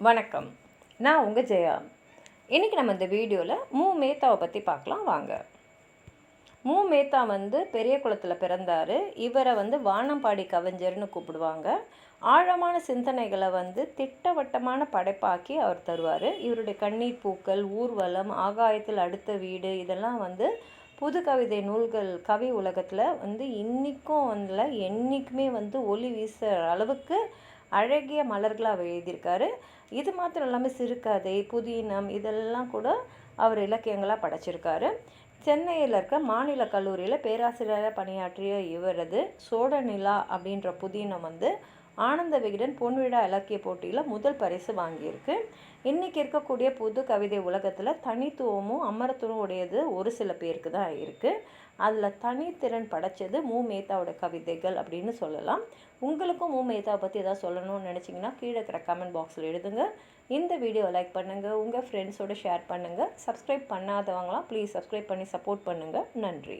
வணக்கம். நான் உங்கள் ஜெயா. இன்றைக்கி நம்ம இந்த வீடியோவில் மேத்தாவை பற்றி பார்க்கலாம் வாங்க. மேத்தா பெரிய குளத்தில் பிறந்தார். இவரை வானம்பாடி கவிஞர்னு கூப்பிடுவாங்க. ஆழமான சிந்தனைகளை திட்டவட்டமான படைப்பாக்கி அவர் தருவார். இவருடைய கண்ணீர் பூக்கள், ஊர்வலம், ஆகாயத்தில் அடுத்த வீடு இதெல்லாம் புது கவிதை நூல்கள் கவி உலகத்தில் இன்றைக்கும் என்றைக்குமே ஒளி வீசுகிற அளவுக்கு அழகிய மலர்களாக அவர் எழுதியிருக்காரு. இது மாத்திரம் இல்லாமல் சிறுகதை, புதினம் இதெல்லாம் கூட அவர் இலக்கியங்களாக படைச்சிருக்காரு. சென்னையில் இருக்க மாநில கல்லூரியில் பேராசிரியராக பணியாற்றிய இவரது சோழ நிலா அப்படின்ற புதினம் ஆனந்த விகடன் பொன்விழா இலக்கிய போட்டியில் முதல் பரிசு வாங்கியிருக்கு. இன்றைக்கி இருக்கக்கூடிய புது கவிதை உலகத்தில் தனித்துவமும் அமரத்துவம் உடையது ஒரு சில பேருக்கு தான் இருக்குது. அதில் தனித்திறன் படைச்சது மேத்தாவோட கவிதைகள் அப்படின்னு சொல்லலாம். உங்களுக்கும் மேத்தாவை பற்றி எதாவது சொல்லணும்னு நினச்சிங்கன்னா கீழே இருக்கிற கமெண்ட் பாக்ஸில் எழுதுங்க. இந்த வீடியோவை லைக் பண்ணுங்கள், உங்கள் ஃப்ரெண்ட்ஸோடு ஷேர் பண்ணுங்கள். சப்ஸ்கிரைப் பண்ணாதவங்களாம் ப்ளீஸ் சப்ஸ்கிரைப் பண்ணி சப்போர்ட் பண்ணுங்கள். நன்றி.